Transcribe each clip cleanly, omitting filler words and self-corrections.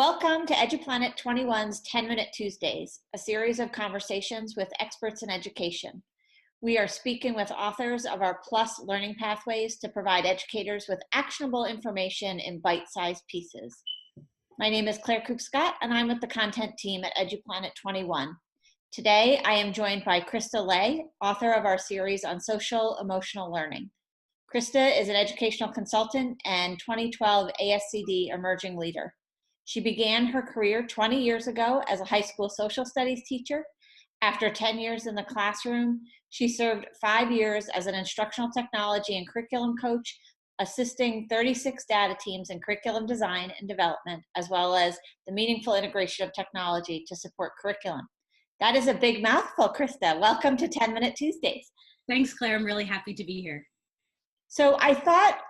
Welcome to EduPlanet 21's 10-Minute Tuesdays, a series of conversations with experts in education. We are speaking with authors of our PLUS learning pathways to provide educators with actionable information in bite-sized pieces. My name is Claire Cook-Scott, and I'm with the content team at EduPlanet 21. Today, I am joined by Krista Leh, author of our series on Social-Emotional Learning. Krista is an educational consultant and 2012 ASCD Emerging Leader. She began her career 20 years ago as a high school social studies teacher. After 10 years in the classroom, she served 5 years as an instructional technology and curriculum coach, assisting 36 data teams in curriculum design and development, as well as the meaningful integration of technology to support curriculum. That is a big mouthful, Krista. Welcome to 10-Minute Tuesdays. Thanks, Claire. I'm really happy to be here. So I thought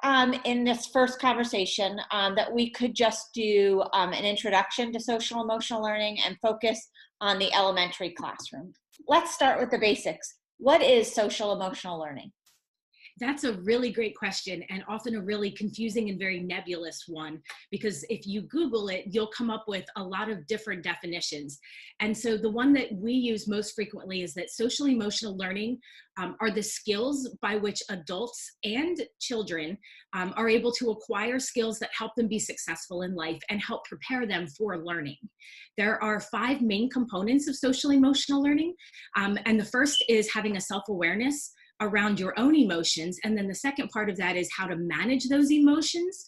in this first conversation that we could just do an introduction to social emotional learning and focus on the elementary classroom. Let's start with the basics. What is social emotional learning? That's a really great question, and often a really confusing and very nebulous one, because if you Google it, you'll come up with a lot of different definitions. And so the one that we use most frequently is that social emotional learning are the skills by which adults and children are able to acquire skills that help them be successful in life and help prepare them for learning. There are 5 main components of social emotional learning, and the first is having a self-awareness around your own emotions. And then the second part of that is how to manage those emotions.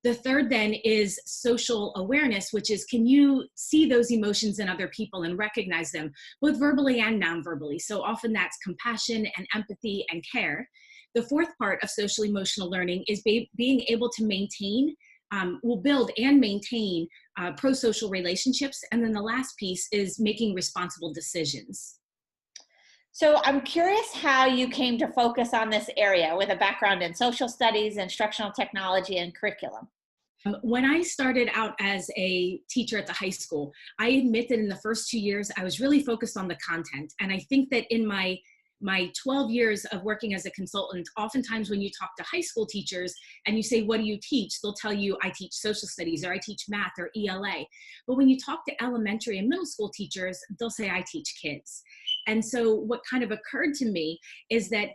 The third then is social awareness, which is, can you see those emotions in other people and recognize them, both verbally and non-verbally? So often that's compassion and empathy and care. The fourth part of social emotional learning is being able to maintain, will build and maintain pro-social relationships. And then the last piece is making responsible decisions. So I'm curious how you came to focus on this area with a background in social studies, instructional technology, and curriculum. When I started out as a teacher at the high school, I admit that in the first 2 years, I was really focused on the content. And I think that in my 12 years of working as a consultant, oftentimes when you talk to high school teachers and you say, what do you teach? They'll tell you, I teach social studies, or I teach math, or ELA. But when you talk to elementary and middle school teachers, they'll say, I teach kids. And so what kind of occurred to me is that,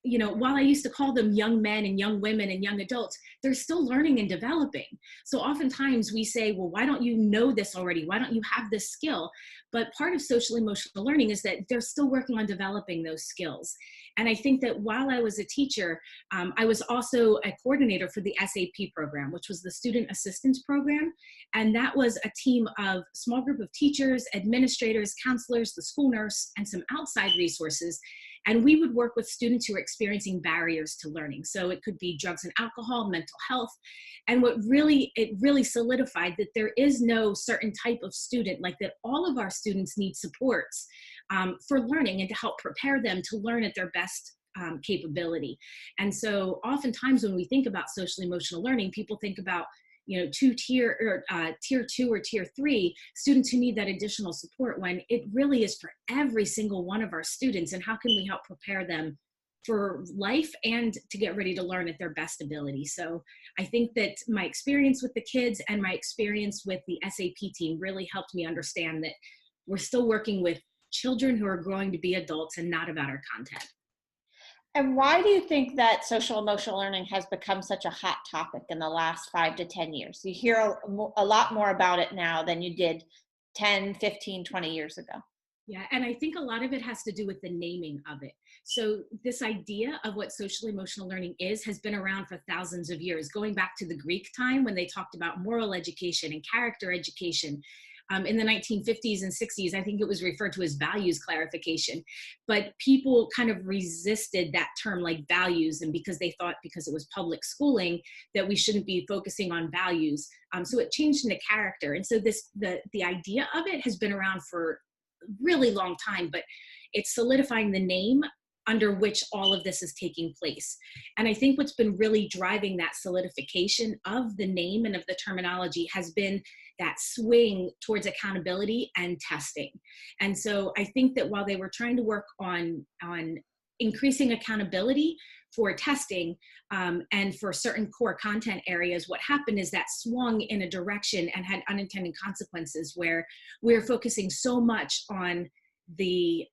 you know, while I used to call them young men and young women and young adults, they're still learning and developing. So oftentimes we say, well, why don't you know this already? Why don't you have this skill? But part of social emotional learning is that they're still working on developing those skills. And I think that while I was a teacher, I was also a coordinator for the SAP program, which was the Student Assistance Program. And that was a team of small group of teachers, administrators, counselors, the school nurse, and some outside resources. And we would work with students who are experiencing barriers to learning. So it could be drugs and alcohol, mental health. And it really solidified that there is no certain type of student, like that all of our students need supports for learning and to help prepare them to learn at their best capability. And so oftentimes when we think about social emotional learning, people think about, you know, tier 2 or tier 3 students who need that additional support, when it really is for every single one of our students. And how can we help prepare them for life and to get ready to learn at their best ability? So I think that my experience with the kids and my experience with the SAP team really helped me understand that we're still working with children who are growing to be adults and not about our content. And why do you think that social emotional learning has become such a hot topic in the last 5 to 10 years? You hear a lot more about it now than you did 10, 15, 20 years ago. Yeah, and I think a lot of it has to do with the naming of it. So this idea of what social emotional learning is has been around for thousands of years, going back to the Greek time when they talked about moral education and character education. In the 1950s and 60s, I think it was referred to as values clarification. But people kind of resisted that term, like values, and because they thought, because it was public schooling, that we shouldn't be focusing on values. So it changed into character. And so the idea of it has been around for a really long time, but it's solidifying the name under which all of this is taking place. And I think what's been really driving that solidification of the name and of the terminology has been that swing towards accountability and testing. And so I think that while they were trying to work on increasing accountability for testing and for certain core content areas, what happened is that swung in a direction and had unintended consequences where we're focusing so much on the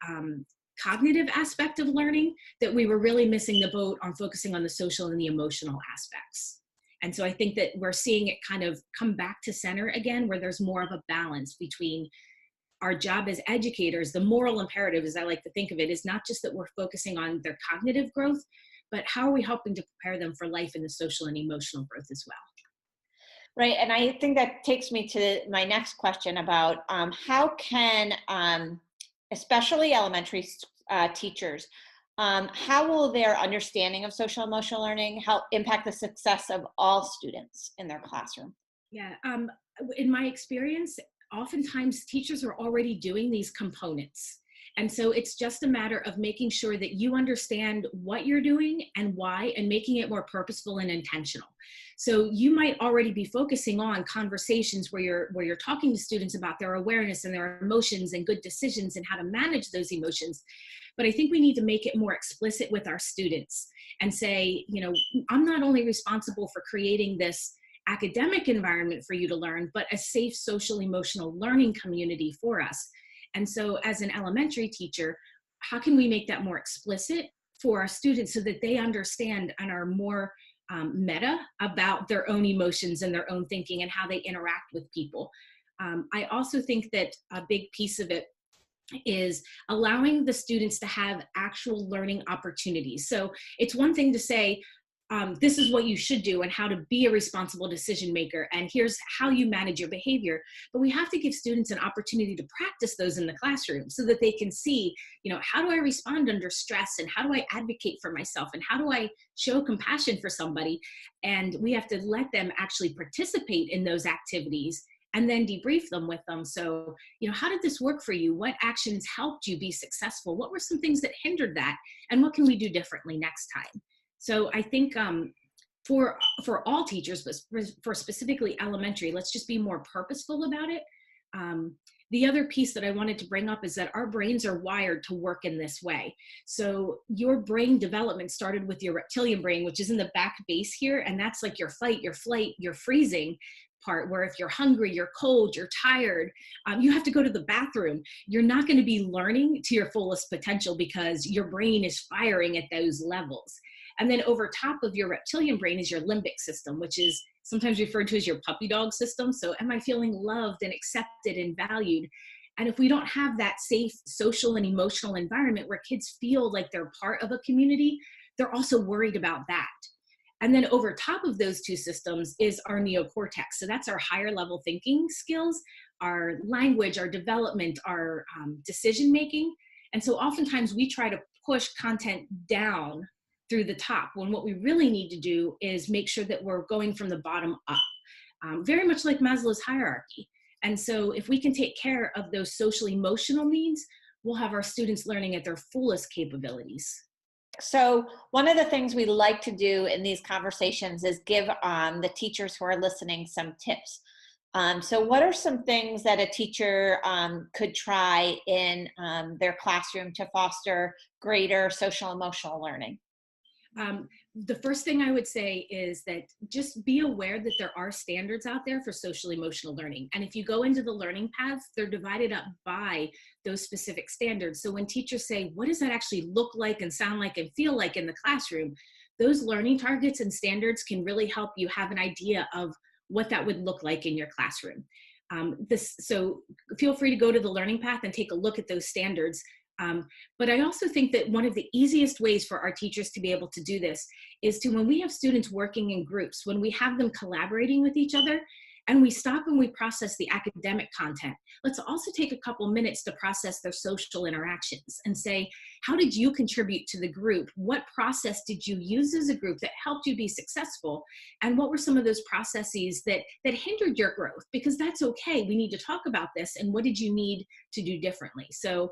cognitive aspect of learning that we were really missing the boat on focusing on the social and the emotional aspects. And so I think that we're seeing it kind of come back to center again, where there's more of a balance between our job as educators. The moral imperative, as I like to think of it, is not just that we're focusing on their cognitive growth, but how are we helping to prepare them for life in the social and emotional growth as well? Right, and I think that takes me to my next question about how can, especially elementary teachers, how will their understanding of social emotional learning help impact the success of all students in their classroom? Yeah, in my experience, oftentimes teachers are already doing these components. And so it's just a matter of making sure that you understand what you're doing and why, and making it more purposeful and intentional. So you might already be focusing on conversations where you're talking to students about their awareness and their emotions and good decisions and how to manage those emotions. But I think we need to make it more explicit with our students and say, you know, I'm not only responsible for creating this academic environment for you to learn, but a safe social emotional learning community for us. And so as an elementary teacher, how can we make that more explicit for our students so that they understand and are more meta about their own emotions and their own thinking and how they interact with people? I also think that a big piece of it is allowing the students to have actual learning opportunities. So it's one thing to say, this is what you should do and how to be a responsible decision maker, and here's how you manage your behavior. But we have to give students an opportunity to practice those in the classroom so that they can see, you know, how do I respond under stress, and how do I advocate for myself, and how do I show compassion for somebody? And we have to let them actually participate in those activities and then debrief them with them. So, you know, how did this work for you? What actions helped you be successful? What were some things that hindered that? And what can we do differently next time? So I think for all teachers, but for specifically elementary, let's just be more purposeful about it. The other piece that I wanted to bring up is that our brains are wired to work in this way. So your brain development started with your reptilian brain, which is in the back base here. And that's like your fight, your flight, your freezing part, where if you're hungry, you're cold, you're tired, you have to go to the bathroom. You're not going to be learning to your fullest potential because your brain is firing at those levels. And then over top of your reptilian brain is your limbic system, which is sometimes referred to as your puppy dog system. So am I feeling loved and accepted and valued? And if we don't have that safe social and emotional environment where kids feel like they're part of a community, they're also worried about that. And then over top of those two systems is our neocortex. So that's our higher level thinking skills, our language, our development, our decision making. And so oftentimes we try to push content down through the top, when what we really need to do is make sure that we're going from the bottom up, very much like Maslow's hierarchy. And so if we can take care of those social emotional needs, we'll have our students learning at their fullest capabilities. So one of the things we like to do in these conversations is give the teachers who are listening some tips. So what are some things that a teacher could try in their classroom to foster greater social emotional learning? The first thing I would say is that just be aware that there are standards out there for social emotional learning. And if you go into the learning paths, they're divided up by those specific standards. So when teachers say, what does that actually look like and sound like and feel like in the classroom? Those learning targets and standards can really help you have an idea of what that would look like in your classroom. So feel free to go to the learning path and take a look at those standards. But I also think that one of the easiest ways for our teachers to be able to do this is to, when we have students working in groups, when we have them collaborating with each other, and we stop and we process the academic content, let's also take a couple minutes to process their social interactions and say, how did you contribute to the group? What process did you use as a group that helped you be successful? And what were some of those processes that hindered your growth? Because that's okay. We need to talk about this. And what did you need to do differently? So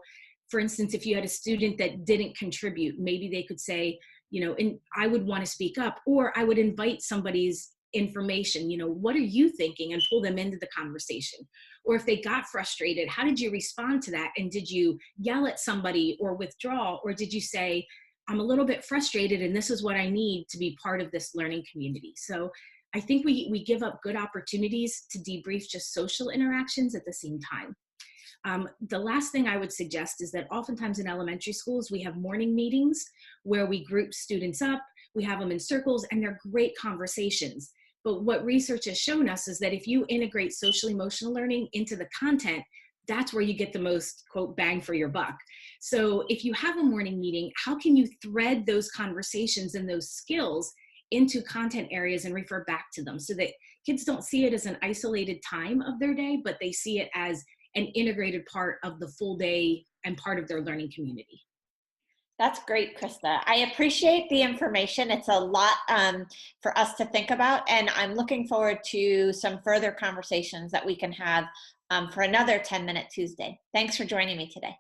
for instance, if you had a student that didn't contribute, maybe they could say, you know, and I would want to speak up, or I would invite somebody's information, you know, what are you thinking, and pull them into the conversation. Or if they got frustrated, how did you respond to that? And did you yell at somebody or withdraw? Or did you say, I'm a little bit frustrated and this is what I need to be part of this learning community. So I think we give up good opportunities to debrief just social interactions at the same time. The last thing I would suggest is that oftentimes in elementary schools, we have morning meetings where we group students up, we have them in circles, and they're great conversations. But what research has shown us is that if you integrate social emotional learning into the content, that's where you get the most, quote, bang for your buck. So if you have a morning meeting, how can you thread those conversations and those skills into content areas and refer back to them so that kids don't see it as an isolated time of their day, but they see it as an integrated part of the full day and part of their learning community. That's great, Krista. I appreciate the information. It's a lot for us to think about, and I'm looking forward to some further conversations that we can have for another 10-Minute Tuesday. Thanks for joining me today.